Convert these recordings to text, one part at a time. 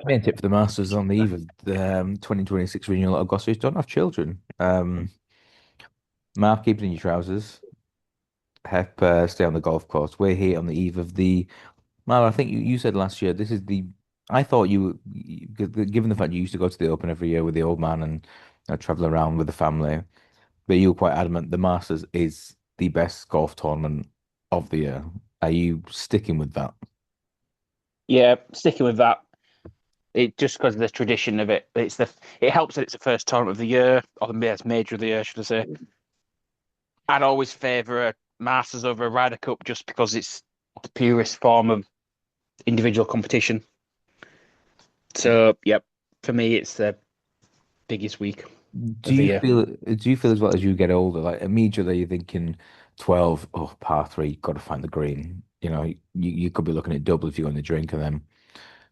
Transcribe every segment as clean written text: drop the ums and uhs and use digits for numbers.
Main tip for the Masters on the eve of the 2026 renewal at Augusta is don't have children. Mark, keep it in your trousers. Hep, stay on the golf course. We're here on the eve of the. Well, I think you said last year this is the. I thought given the fact you used to go to the Open every year with the old man and travel around with the family, but you were quite adamant the Masters is the best golf tournament of the year. Are you sticking with that? Yeah, sticking with that. It just because of the tradition of it. It helps that it's the first tournament of the year, or the best major of the year, should I say. I'd always favour a Masters over a Ryder Cup just because it's the purest form of individual competition. So, yep, for me, it's the biggest week Do of the you year. feel do you feel as well as you get older, like immediately you're thinking 12, oh, par three, got to find the green. You could be looking at double if you're going to drink, and then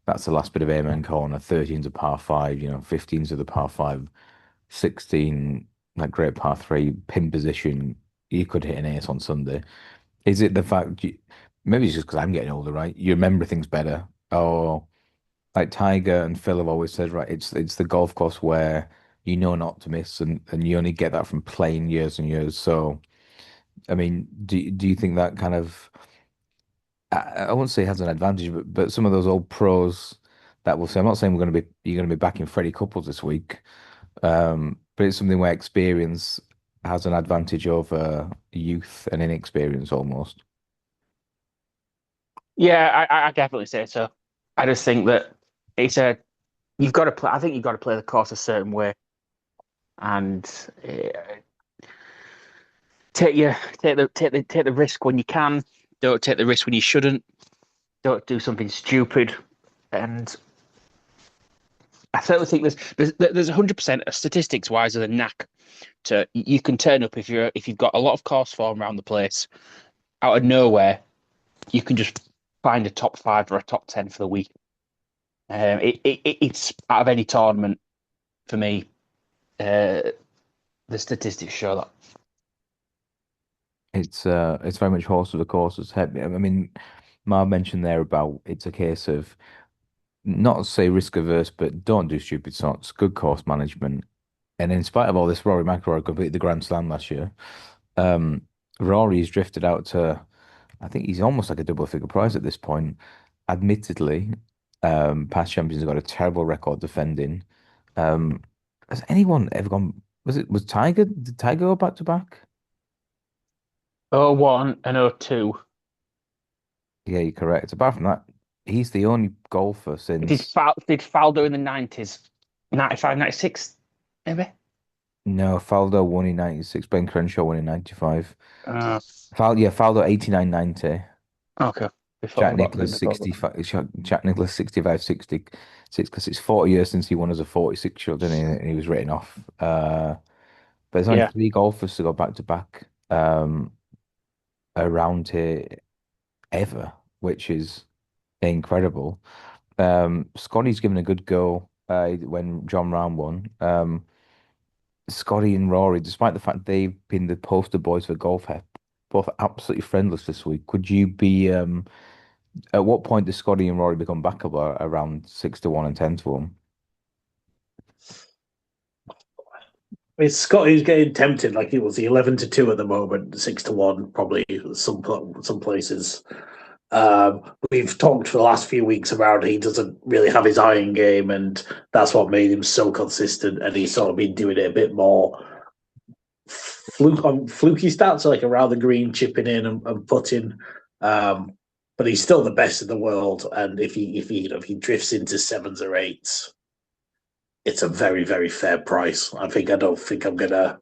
that's the last bit of amen corner. 13's a par five, 15's of the par five, 16, that great par three, pin position. You could hit an ace on Sunday. Is it the fact maybe it's just because I'm getting older, right? You remember things better. Or like Tiger and Phil have always said, right, it's the golf course where you know not to miss and you only get that from playing years and years. So, I mean, do you think that kind of I wouldn't say has an advantage, but some of those old pros that will say, I'm not saying you're gonna be backing Freddie Couples this week, but it's something where experience has an advantage over youth and inexperience almost. Yeah, I definitely say so. I just think that it's a you've got to play. I think you've got to play the course a certain way, and take the risk when you can. Don't take the risk when you shouldn't. Don't do something stupid. And I certainly think there's 100% statistics wise of a knack to you can turn up if you've got a lot of course form around the place out of nowhere. You can just find a top five or a top 10 for the week. It's out of any tournament for me. Uh, the statistics show that. It's very much horse for the course. I mean, Marv mentioned there about it's a case of not to say risk averse, but don't do stupid shots, good course management. And in spite of all this, Rory McIlroy completed the Grand Slam last year. Um, Rory's drifted out to, I think he's almost like a double figure price at this point. Admittedly, past champions have got a terrible record defending. Um, has anyone ever gone? Was Tiger? Did Tiger go back to back? Oh one and oh two. Yeah, you're correct. Apart from that, he's the only golfer since. Did Faldo in the 90s, 95, 96, maybe? No, Faldo won in 96, Ben Crenshaw won in 95. Uh, Faldo 89, 90. okay. Before that, before that. Jack Nicklaus 65, 66, because it's 40 years since he won as a 46-year-old, didn't he? And he was written off. But there's only Yeah. three golfers to go back to back around here ever, which is incredible. Scotty's given a good go when John Rahm won. Scotty and Rory, despite the fact they've been the poster boys for golf, have both absolutely friendless this week. Could you be at what point does Scotty and Rory become backable around 6 to 1 and 10 to 1? It's Scotty's getting tempted, like it was the 11-2 at the moment, 6-1, probably some places. We've talked for the last few weeks about he doesn't really have his iron game, and that's what made him so consistent. And he's sort of been doing it a bit more fluky stats, like around the green, chipping in and putting. But he's still the best in the world, and if he drifts into sevens or eights, it's a very very fair price. I don't think I'm gonna.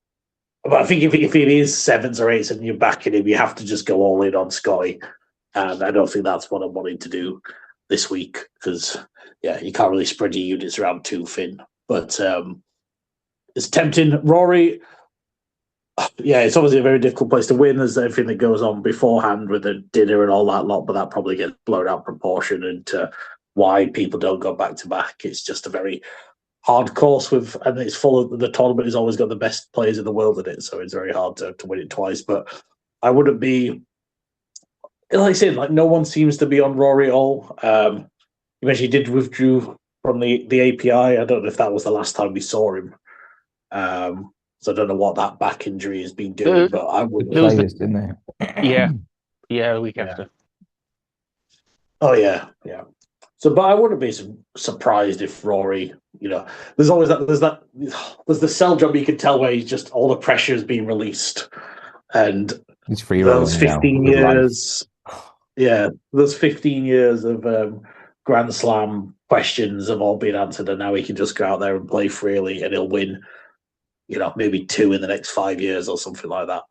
But I think if it is sevens or eights and you're backing him, you have to just go all in on Scotty. And I don't think that's what I'm wanting to do this week because, yeah, you can't really spread your units around too thin. But it's tempting. Rory, yeah, it's obviously a very difficult place to win. There's everything that goes on beforehand with the dinner and all that lot, but that probably gets blown out of proportion into why people don't go back to back. It's just a very hard course and it's full of the tournament has always got the best players in the world in it, so it's very hard to win it twice. But I wouldn't be like I said, like no one seems to be on Rory at all. he did withdrew from the API. I don't know if that was the last time we saw him. So I don't know what that back injury has been doing, but I The would. It was the players, didn't yeah, they? the week Yeah. after. Oh yeah, yeah. So, but I wouldn't be surprised if Rory, there's always there's the sell job you can tell where he's just all the pressure is being released, and He's free those rolling now 15 with life. years, yeah, those 15 years of Grand Slam questions have all been answered, and now he can just go out there and play freely, and he'll win, maybe 2 in the next 5 years or something like that.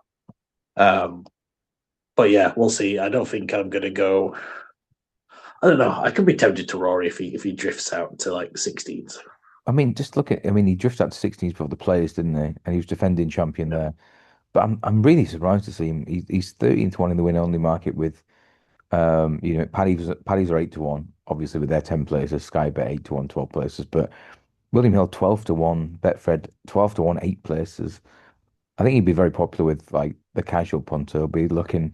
But yeah, we'll see. I don't think I'm going to go. I don't know. I could be tempted to Rory if he drifts out to like 16s. I mean, just look at. I mean, he drifted out to 16s for the players, didn't he? And he was defending champion Yeah. there. But I'm really surprised to see him. He's 13 to 1 in the win only market with Paddy's are 8 to 1, obviously with their 10 places, Sky Bet 8 to 1, 12 places, but William Hill 12 to 1, Betfred 12 to 1, 8 places. I think he'd be very popular with like the casual punter. He'll be looking.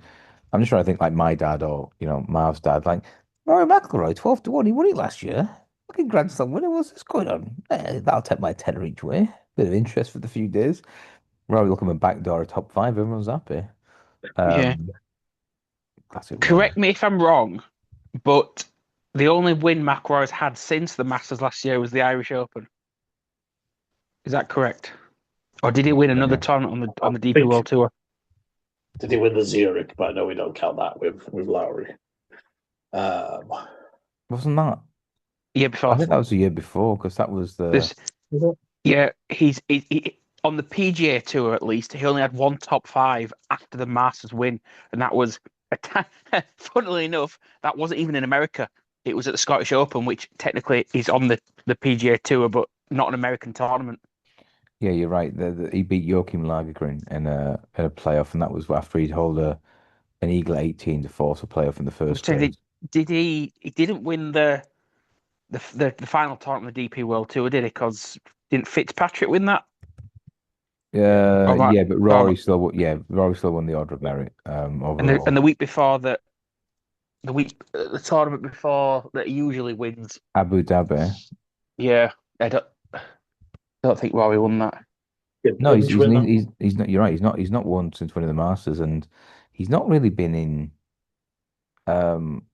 I'm just trying to think like my dad or Marv's dad, like Rory McIlroy 12 to 1. He won it last year. Fucking Grand Slam winner. What's this going on? That'll take my tenner each way. Bit of interest for the few days. Rory looking at backdoor a top five. Everyone's happy. Yeah. Um, Classic Rory. Correct me if I'm wrong, but the only win McIlroy's had since the Masters last year was the Irish Open. Is that correct? Or did he win another Yeah. tournament on the I DP think World Tour? did he win the Zurich? But I know we don't count that with Lowry. Um, Wasn't that? Year I before. think that was the year before because that was the. There's, yeah, he on the PGA Tour at least. He only had one top five after the Masters win, and that was funnily enough, that wasn't even in America. It was at the Scottish Open, which technically is on the PGA Tour, but not an American tournament. Yeah, you're right. He beat Joachim Lagergren in a playoff, and that was after he'd hold an eagle at 18 to force a playoff in the I was first saying, place. did he? He didn't win the final tournament of the DP World Tour, did he? Because didn't Fitzpatrick win that? Or am I- Yeah, but or am I- Rory still won the Order of Merit and overall. the week before that, the tournament before that he usually wins. Abu Dhabi. Yeah, don't think Rory won that. did No, Hinge win that? he's not. You're right. He's not won since winning the Masters, and he's not really been in um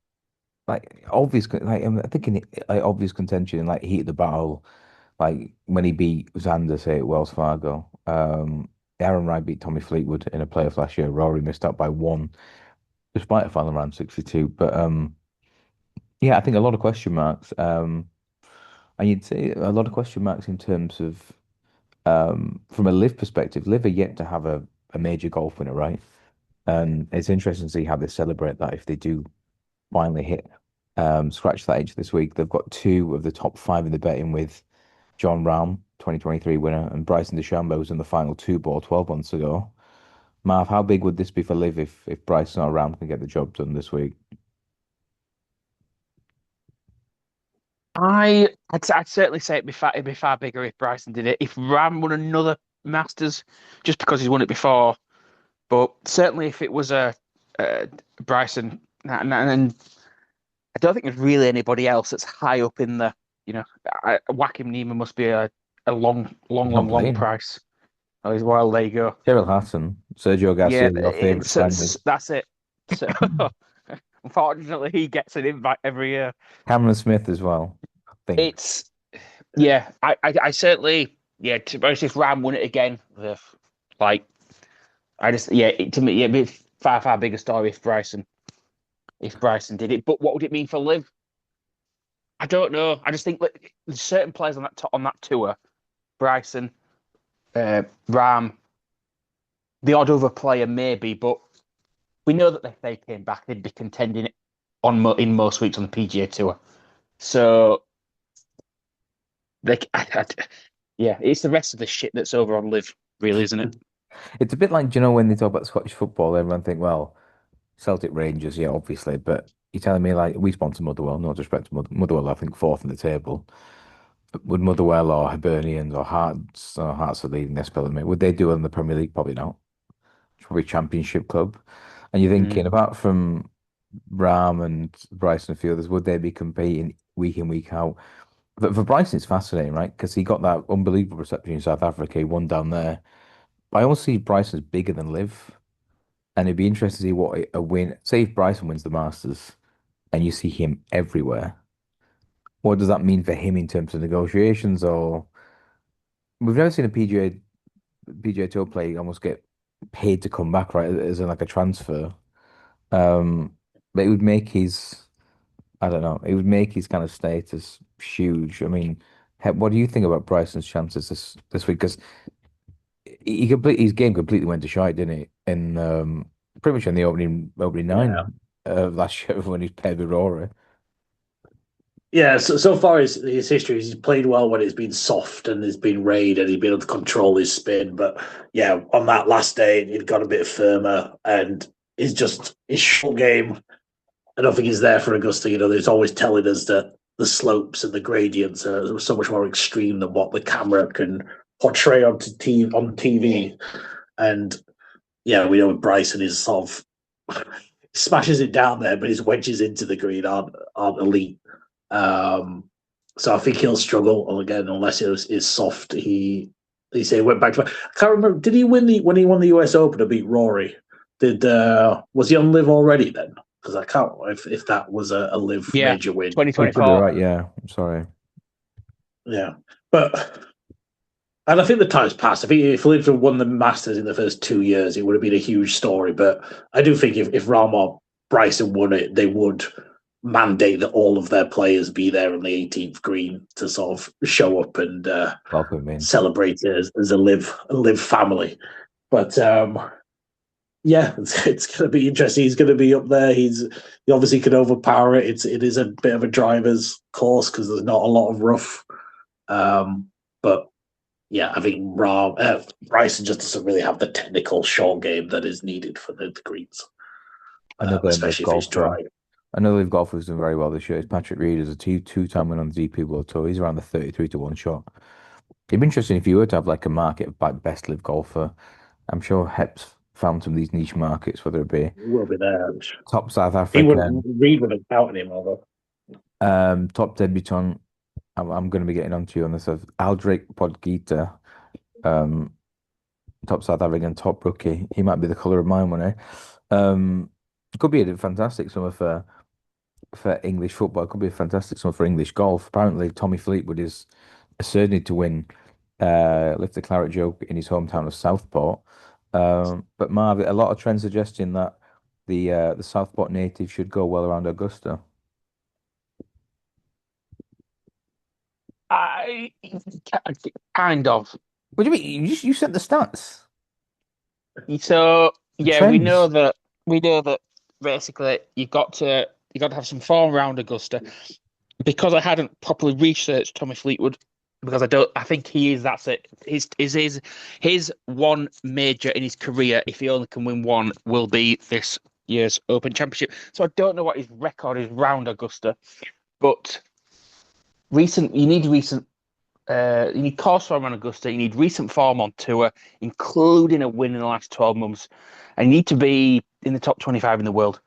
like obvious like I'm thinking like obvious contention in like heat of the battle, like when he beat Xander say at Wells Fargo. Aaron Wright beat Tommy Fleetwood in a playoff last year. Rory missed out by one, despite a final round 62. But yeah, I think a lot of question marks. And you'd say a lot of question marks in terms of from a live perspective. Live are yet to have a major golf winner, right? And it's interesting to see how they celebrate that if they do finally hit scratch that edge this week. They've got two of the top five in the betting with John Rahm, 2023 winner, and Bryson DeChambeau was in the final two ball 12 months ago. Marv, how big would this be for Liv if Bryson or Rahm can get the job done this week? I'd certainly say it'd be far bigger if Bryson did it. If Ram won another Masters, just because he's won it before, but certainly if it was a Bryson, and I don't think there's really anybody else that's high up in the, Joaquin Neiman must be a He's not long playing. price. Oh, well, there you go. Cheryl Hassan, Sergio Yeah, Garcia, your favorite Spaniard. that's it. So, unfortunately, he gets an invite every year. Cameron Smith as well, I think. It's Yeah, I certainly, yeah. To be honest, if Ram won it again, like I just, yeah, to me, yeah, it'd be far bigger story if Bryson did it. But what would it mean for Liv? I don't know. I just think that there's certain players on that tour, Bryson, Ram, the odd other player maybe, but we know that if they came back, they'd be contending in most weeks on the PGA Tour. So, yeah, it's the rest of the shit that's over on Liv, really, isn't it? It's a bit like, do you know, when they talk about Scottish football, everyone think, well, Celtic Rangers, yeah, obviously, but you're telling me like we sponsor Motherwell, no disrespect to Motherwell, I think fourth in the table. Would Motherwell or Hibernians or Hearts are leading their spelling, mate? Would they do it in the Premier League? Probably not. It's probably Championship club. And you're thinking, Mm. apart from Rahm and Bryson and Fielders, would they be competing week in, week out? But for Bryson, it's fascinating, right? Because he got that unbelievable reception in South Africa. He won down there. But I also see Bryson as bigger than Liv. And it'd be interesting to see what a win. Say if Bryson wins the Masters and you see him everywhere, what does that mean for him in terms of negotiations? Or we've never seen a PGA Tour play almost get paid to come back, right? As in like a transfer. Um, but it would make his, I don't know, it would make his kind of status huge. I mean, what do you think about Bryson's chances this week? Because his game completely went to shite, didn't it? In pretty much in the opening Yeah. nine last year when he's paired with Rory. Yeah, so far his history, he's played well when it's been soft and it's been rain and he's been able to control his spin. But yeah, on that last day, it got a bit firmer and it's just his short game. I don't think he's there for Augusta. There's always telling us that the slopes and the gradients are so much more extreme than what the camera can portray on TV. And yeah, we know Bryson is sort of smashes it down there, but his wedges into the green aren't elite. Um, so I think he'll struggle again unless is soft. He say went back to. I can't remember. Did he win when he won the US Open to beat Rory? Did was he on live already then? Because I can't if that was a live Yeah, major win. You could be 2024. right, yeah. I'm sorry. Yeah, but and I think the time's passed. I think if Liv had won the Masters in the first 2 years, it would have been a huge story. But I do think if Rahm or Bryson won it, they would mandate that all of their players be there on the 18th green to sort of show up and Welcome in. celebrate it as a live family. But yeah, it's going to be interesting. He's going to be up there. He obviously can overpower it. It is a bit of a driver's course because there's not a lot of rough. But yeah, I think Bryson just doesn't really have the technical short game that is needed for the greens, Another live especially if it's golfer. dry. Another live golfer who's done very well this year is Patrick Reed as a two-time winner on the DP World Tour. He's around the 33 to 1 shot. It'd be interesting if you were to have like a market of like best live golfer. I'm sure Hep's found some of these niche markets, whether it be He will be there. top South He would African, Reed would have counted him although. top debutant. I'm going to be getting onto you on this of Aldrich Podgita, um, top South African, top rookie. He might be the colour of mine one, eh? It could be a fantastic summer for English football. It could be a fantastic summer for English golf. Apparently, Tommy Fleetwood is certain to win Lift the Claret Jug in his hometown of Southport. But Marv, a lot of trends suggesting that the Southport native should go well around Augusta. I kind of. What do you mean? You sent the stats, So the yeah, trends. we know that basically you got to have some form around Augusta. Because I hadn't properly researched Tommy Fleetwood, because I think he is that's it. His one major in his career, if he only can win one, will be this year's Open Championship. So I don't know what his record is round Augusta, but recent you need course form on Augusta, you need recent form on tour, including a win in the last 12 months. And you need to be in the top 25 in the world.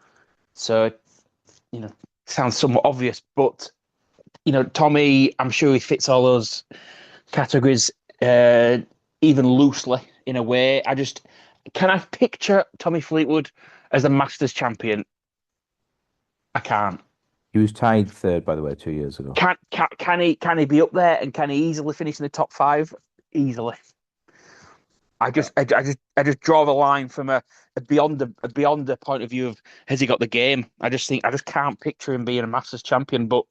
So, sounds somewhat obvious, but Tommy, I'm sure he fits all those categories, even loosely in a way. Can I picture Tommy Fleetwood as a Masters champion? I can't. He was tied third, by the way, 2 years ago. Can he be up there and can he easily finish in the top five? Easily. I just draw the line from a beyond the point of view of has he got the game? I just can't picture him being a Masters champion, but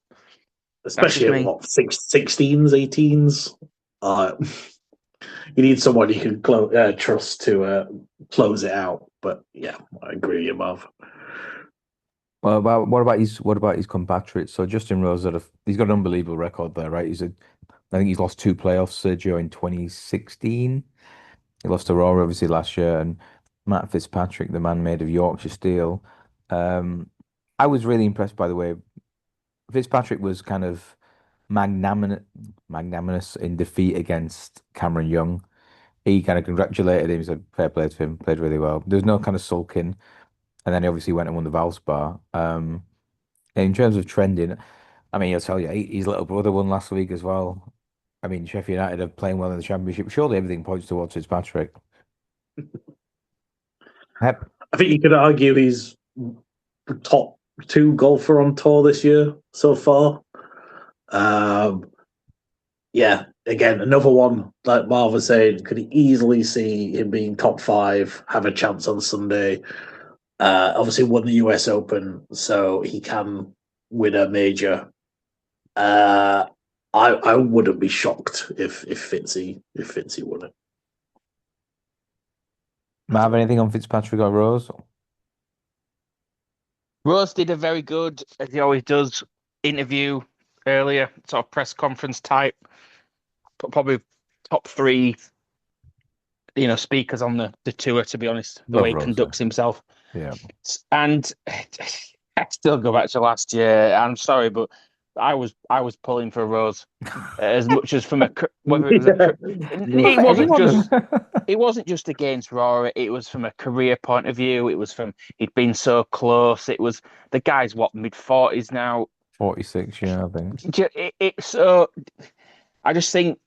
that's Especially just at me. what 16s, 18s. You need someone you can trust to close it out. But yeah, I agree with you, Marv. Well, what about his compatriots? So Justin Rose, he's got an unbelievable record there, right? I think he's lost two playoffs, Sergio in 2016. He lost to Rory obviously last year, and Matt Fitzpatrick, the man made of Yorkshire steel. Um, I was really impressed by the way Fitzpatrick was kind of magnanimous in defeat against Cameron Young. He kind of congratulated him, he said fair play to him, played really well. There's no kind of sulking. and then he obviously went and won the Valspar. In terms of trending, I mean, I'll tell you, his little brother won last week as well. I mean, Sheffield United are playing well in the Championship. Surely everything points towards Fitzpatrick. Yep. I think you could argue he's the top 2 golfer on tour this year so far. Yeah, again, another one, like Marv was saying, could easily see him being top 5, have a chance on Sunday. Obviously won the US Open, so he can win a major. I wouldn't be shocked if Fitzy won it. Matt, have anything on Fitzpatrick or Rose? Rose did a very good, as he always does, interview earlier, sort of press conference type. Probably top 3, speakers on the tour, to be honest, the way he conducts himself. Yeah. And I still go back to last year. I'm sorry, but I was pulling for Rose as much as from whether it wasn't just against Rory. It was from a career point of view. It was from he'd been so close. It was the guy's mid-40s now. 46, yeah, I think. So I just think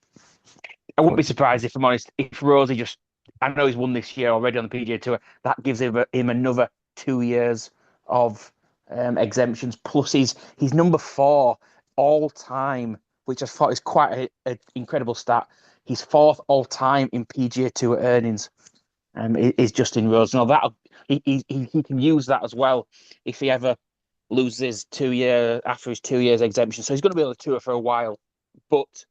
I wouldn't be surprised if I'm honest if Rosie just. I know he's won this year already on the PGA Tour. That gives him another 2 years of exemptions. Plus, he's number 4 all time, which I thought is quite an incredible stat. He's 4th all time in PGA Tour earnings. Is Justin Rose. Now that he can use that as well if he ever loses 2 years after his 2 years exemption. So he's going to be on the tour for a while. But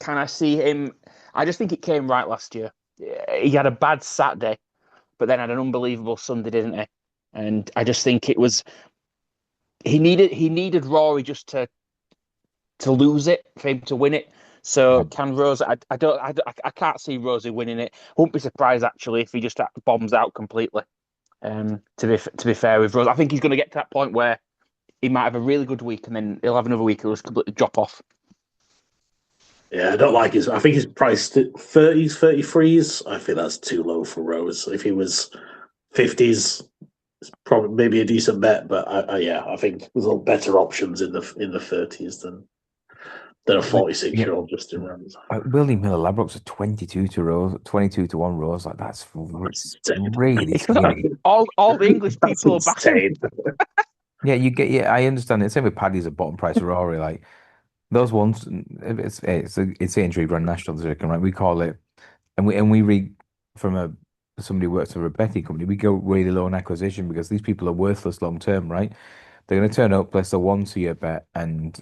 can I see him? I just think it came right last year. He had a bad Saturday, but then had an unbelievable Sunday, didn't he? And I just think it was he needed Rory just to lose it for him to win it. So can Rose? I can't see Rosie winning it. Won't be surprised actually if he just bombs out completely. To be fair with Rose, I think he's going to get to that point where he might have a really good week and then he'll have another week he'll just completely drop off. Yeah, I don't like his. I think he's priced at 30s, 33s. I think that's too low for Rose. If he was 50s, it's probably maybe a decent bet. But I think there's a better options in the 30s than a 46-year-old Justin Rose. Willie Miller Ladbrokes are 22 to Rose, 22 to 1 Rose. Like that's really scary. All the English people are backing. Yeah, I understand it. Same with Paddy's at bottom price of Rory. Like those ones, it's the injury run national circuit, right? We call it, and we read from somebody who works for a betting company. We go really low on acquisition because these people are worthless long term, right? They're going to turn up, place a once a year bet, and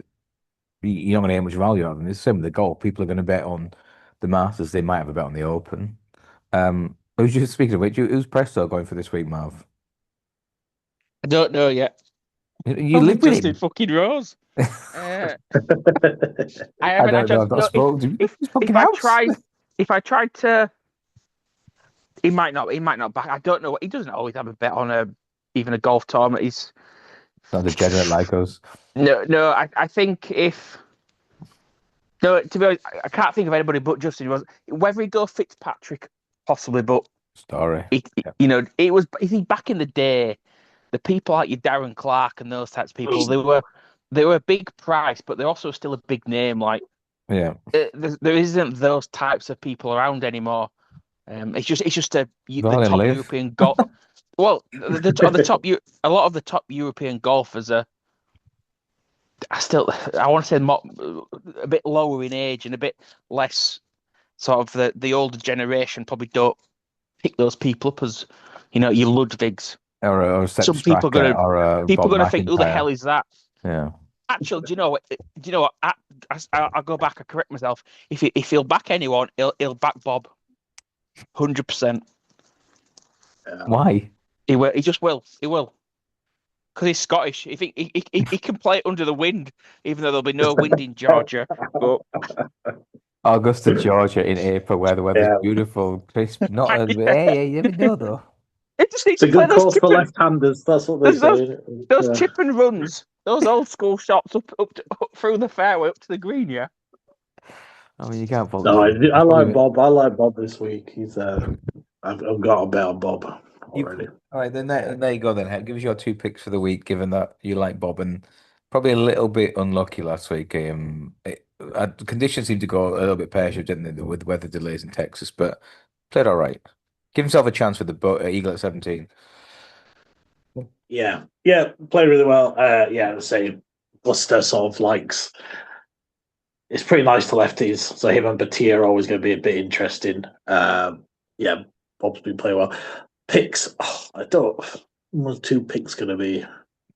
you're not going to get much value out of them. It's the same with the golf. People are going to bet on the Masters. They might have a bet on the Open. Who's just speaking of which, who's Presto going for this week, Marv? I don't know yet. You live with him. Fucking Rose. I don't know. I've not spoken to him. If I tried to, he might not back. I don't know. He doesn't always have a bet on even a golf tournament. He's not degenerate like us. No. I think if to be honest, I can't think of anybody but Justin Rose. Whether he go Fitzpatrick, possibly, but Story. It was. I think back in the day, the people like your Darren Clark and those types of people, they were a big price, but they're also still a big name. Like, yeah, there isn't those types of people around anymore. It's just the top European golf. Well, the top, a lot of the top European golfers are. I want to say a bit lower in age and a bit less sort of the older generation probably don't pick those people up as your Ludwigs. Or some people are gonna think, who the hell is that? Yeah. Actually, do you know what? I'll go back. I correct myself. If he'll back anyone, he'll back Bob. 100%. Why? He will. He just will. He will. Because he's Scottish. If he can play it under the wind, even though there'll be no wind in Georgia. But Augusta, Georgia, in April, where the weather's beautiful, crisp. Not hey, you never know though. It's a good course for left-handers. That's what they say. Those chip and runs, those old school shots up through the fairway up to the green. Yeah. I mean, you can't fault. No, I like Bob. I like Bob this week. He's I've got a bet on Bob. already. All right, then there you go then. Give us your two picks for the week, given that you like Bob and probably a little bit unlucky last week. Conditions seemed to go a little bit pear-shaped, didn't they, with weather delays in Texas, but played all right. Give himself a chance with the Eagle at 17. Yeah, played really well. The same. Augusta sort of likes. It's pretty nice to lefties, so him and Batia are always going to be a bit interesting. Yeah, Bob's been playing well. Picks, I don't. What are two picks going to be?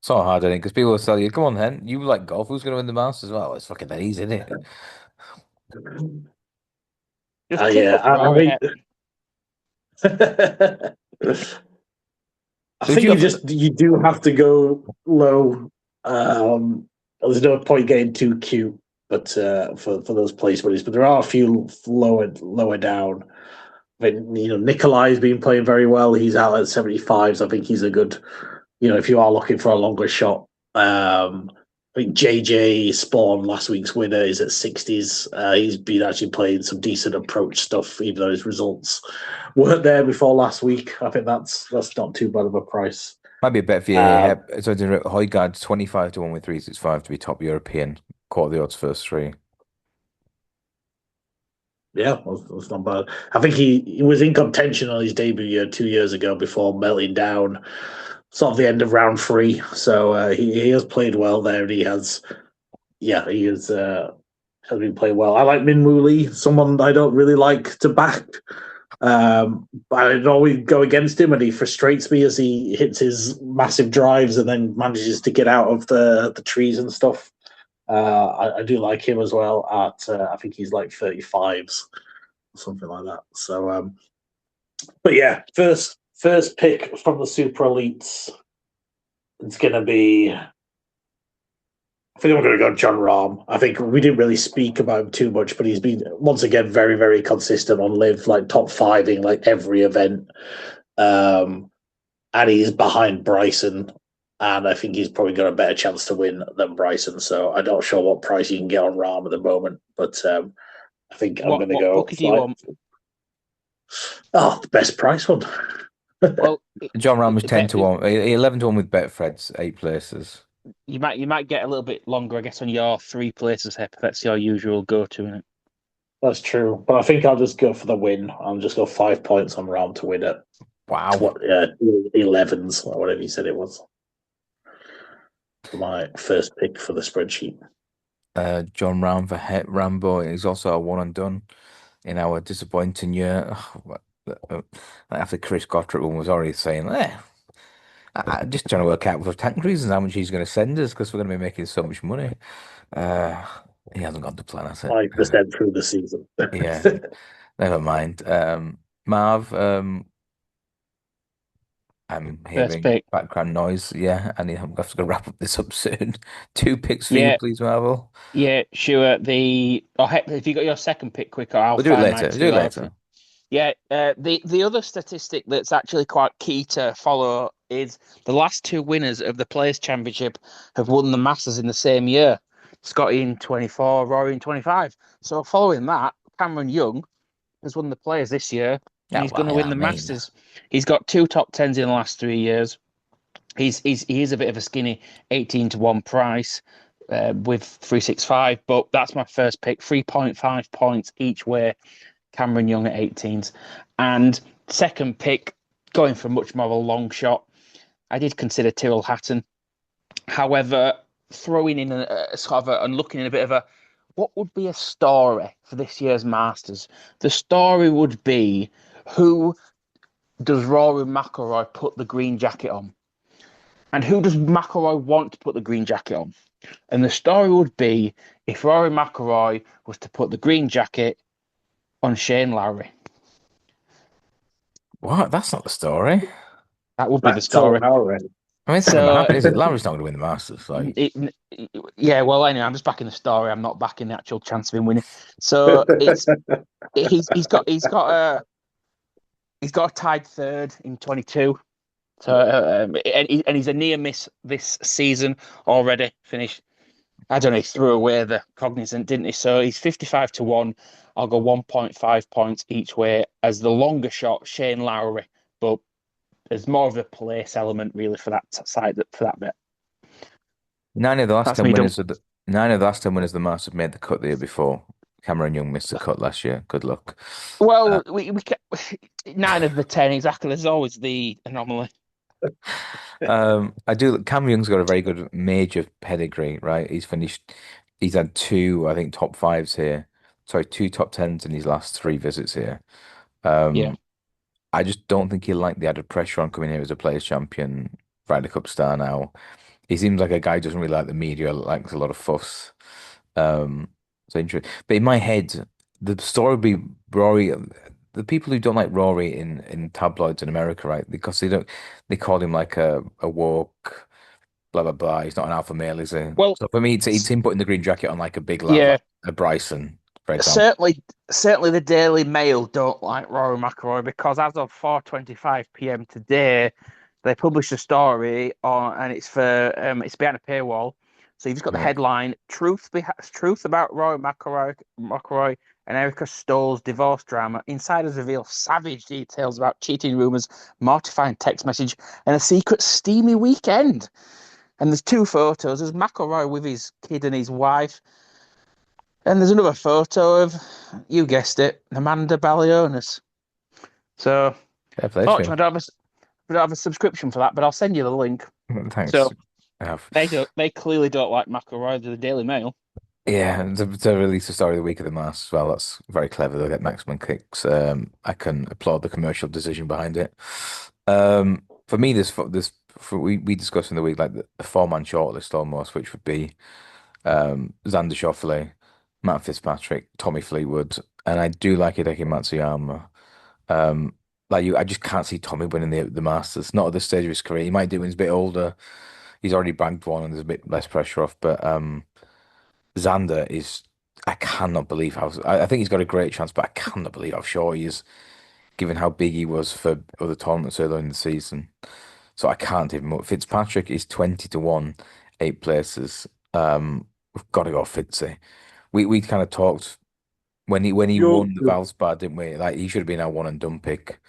It's not hard, I think, because people will tell you, come on, then, you like golf, who's going to win the Masters? Well, it's fucking that easy, isn't it? Just tip Yeah, up Rory. I Who'd think you have for you do have to go low. There's no point getting too cute, but for those place winners, but there are a few lower down. I mean, Nikolai's been playing very well. He's out at 75s. I think he's a good, if you are looking for a longer shot. I think JJ Spawn, last week's winner, is at 60s. He's been actually playing some decent approach stuff, even though his results weren't there before last week. I think that's not too bad of a price. Might be a bet for you Uh, here. So Højgaard's 25 to 1 with 365 to be top European. Quarter the odds first three. Yeah, that's not bad. I think he was in contention on his debut year 2 years ago before melting down sort of the end of round three. So he has played well there, and he has been playing well. I like Min Woo Lee, someone I don't really like to back. But I'd always go against him, and he frustrates me as he hits his massive drives and then manages to get out of the trees and stuff. I do like him as well. I think he's like 35s or something like that. So, but yeah, first pick from the Super Elites. It's going to be. I think I'm going to go John Rahm. I think we didn't really speak about him too much, but he's been once again very, very consistent on live, like top fiving like every event. And he's behind Bryson, and I think he's probably got a better chance to win than Bryson. So I'm not sure what price you can get on Rahm at the moment, but I think I'm going to go. What do you want? Oh, the best price one. Well, John Rahm was 10 to 1, 11 to 1 with Betfred's 8 places. You might get a little bit longer, I guess, on your 3 places here. That's your usual go-to, isn't it? That's true, but I think I'll just go for the win. I'll just go 5 points on Rahm to win it. Wow. 11s or whatever you said it was. My first pick for the spreadsheet. John Rahm for Rambo is also a one and done in our disappointing year. After Chris Gottrap one was already saying, I'm just trying to work out with tank reasons how much he's going to send us because we're going to be making so much money. He hasn't got the plan, has it? 5% through the season. Yeah, never mind. Marv, I'm hearing background noise. Yeah, and I'm going to wrap up this up soon. 2 picks for you, please, Marvel. Yeah, sure. If you got your second pick quicker, I'll do it later. Do it later. Yeah, the other statistic that's actually quite key to follow is the last 2 winners of the Players' Championship have won the Masters in the same year. Scottie in 24, Rory in 25. So following that, Cameron Young has won the Players this year. And he's going to win the Masters. He's got 2 top 10s in the last 3 years. He is a bit of a skinny 18 to 1 price with 365, but that's my first pick. 3.5 points each way. Cameron Young at 18s. And second pick, going for much more of a long shot, I did consider Tyrrell Hatton. However, throwing in and looking in a bit of what would be a story for this year's Masters? The story would be, who does Rory McIlroy put the green jacket on? And who does McIlroy want to put the green jacket on? And the story would be if Rory McIlroy was to put the green jacket on Shane Lowry. What? That's not the story. That would be the story. I mean, it's not going to happen, is it? Lowry's not going to win the Masters. Yeah, well, anyway, I'm just backing the story. I'm not backing the actual chance of him winning. So he's got a tied third in 22. So and he's a near miss this season already. Finished. I don't know. He threw away the cognizant, didn't he? So he's 55 to 1. I'll go 1.5 points each way as the longer shot, Shane Lowry. But there's more of a place element really for that side for that bit. Nine of the last That's 10 me done. winners of the nine of the last 10 winners of the Masters made the cut the year before. Cameron Young missed the cut last year. Good luck. Uh, Well, we 9 of the 10 exactly. There's always the anomaly. I do. Cam Young's got a very good major pedigree, right? He's had two, I think, top fives here. Sorry, two top tens in his last three visits here. Yeah. Um, I just don't think he'll like the added pressure on coming here as a players champion, Ryder Cup star now. He seems like a guy who doesn't really like the media, likes a lot of fuss. So interesting. But in my head, the story would be Rory. The people who don't like Rory in tabloids in America, right? Because they call him like a woke, blah blah blah. He's not an alpha male, is he? Well, So for me, it's him putting the green jacket on like a big lad, yeah. like a Bryson, for example. Certainly, the Daily Mail don't like Rory McIlroy because as of 4:25 p.m. today, they published a story on, and it's behind a paywall. So you've just got the Right. headline: Truth about Rory McIlroy and Erica Stoll's divorce drama. Insiders reveal savage details about cheating rumors, mortifying text message, and a secret steamy weekend. And there's two photos. There's McIlroy with his kid and his wife. And there's another photo of, you guessed it, Amanda Balionis. So, Fair play to fortunately, him. I don't have a subscription for that, but I'll send you the link. Thanks. So I have. they clearly don't like McIlroy, the Daily Mail. Yeah, and to release the story of the week of the Masters as well, that's very clever. They'll get maximum kicks. I can applaud the commercial decision behind it. For me, we discussed in the week like the four-man shortlist almost, which would be Xander Schauffele, Matt Fitzpatrick, Tommy Fleetwood, and I do like Hideki Matsuyama. Um, I just can't see Tommy winning the Masters. Not at this stage of his career. He might do when he's a bit older. He's already bagged one, and there's a bit less pressure off. But Xander is, I cannot believe I think he's got a great chance, but I cannot believe how short he is, given how big he was for other tournaments earlier in the season. So I can't even. Fitzpatrick is 20 to 1, 8 places. We've got to go Fitzy. We kind of talked when he You're, won the Valspar, didn't we? Like he should have been our one and done pick.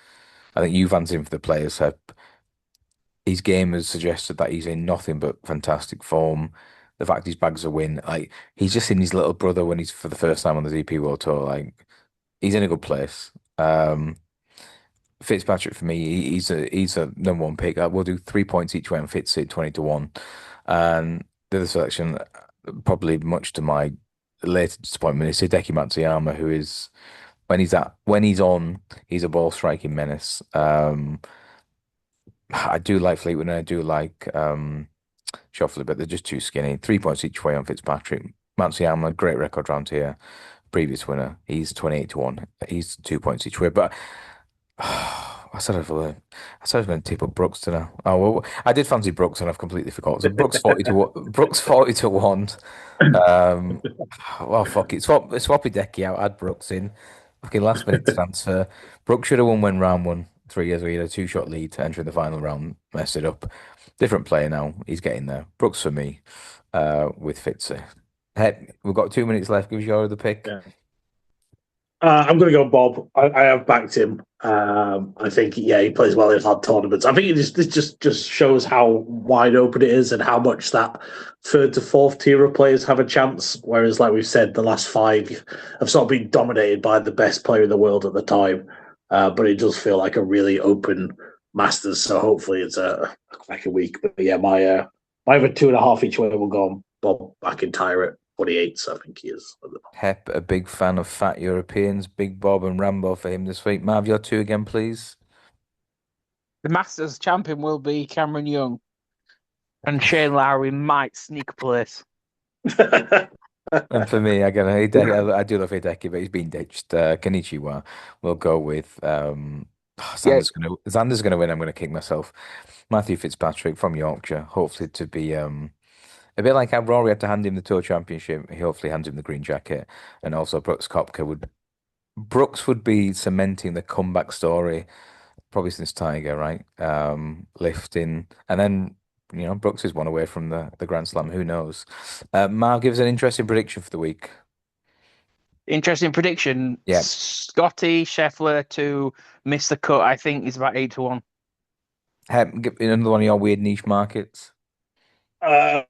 I think you fancied him for the players. His game has suggested that he's in nothing but fantastic form. The fact he's bags a win, like he's just in his little brother when he's for the first time on the ZP World Tour. Like he's in a good place. Fitzpatrick for me, he's a number one pick. We'll do 3 points each way on Fitz at 20 to 1. And the other selection, probably much to my later disappointment, is Hideki Matsuyama, who is when he's on, he's a ball striking menace. I do like Fleetwood and I do like Schauffele, but they're just too skinny. 3 points each way on Fitzpatrick. Matsuyama, great record round here. Previous winner. He's 28 to 1. He's 2 points each way. But I said I was going to tip up Brooks today. Oh well, I did fancy Brooks and I've completely forgot. So Brooks 40 to 1. Brooks 40 to 1. Um well fuck it. Swap Hideki out, add Brooks in. Fucking last minute transfer. Brooks should have won when round one 3 years ago. He had a two-shot lead to enter the final round, messed it up. Different player now. He's getting there. Brooks for me, with Fitzy. Hey, we've got 2 minutes left. Give us your other pick. yeah. I'm going to go Bob. I have backed him. I think, yeah, he plays well in hard tournaments. I think this just shows how wide open it is and how much that third to fourth tier of players have a chance. Whereas, like we've said, the last five have sort of been dominated by the best player in the world at the time. But it does feel like a really open Masters. So hopefully it's like a week. But yeah, my over 2.5 each way will go on Bob McIntyre at 48. So I think he is. Hep, a big fan of fat Europeans. Big Bob and Rambo for him this week. Marv, your two again, please. The Masters champion will be Cameron Young, and Shane Lowry might sneak a place. And for me, again, I do love Hideki, but he's been ditched. Kanichiwa. We'll go with Yeah, Xander's gonna win. I'm gonna kick myself. Matthew Fitzpatrick from Yorkshire, hopefully to be a bit like how Rory had to hand him the Tour Championship. He hopefully hands him the green jacket, and also Brooks would be cementing the comeback story probably since Tiger, right? Lifting, and then Brooks is one away from the Grand Slam. Who knows? Marv gives an interesting prediction for the week. interesting prediction. Yeah, Scottie Scheffler to miss the cut. I think is about 8 to 1. Give me another one of your weird niche markets. Uh,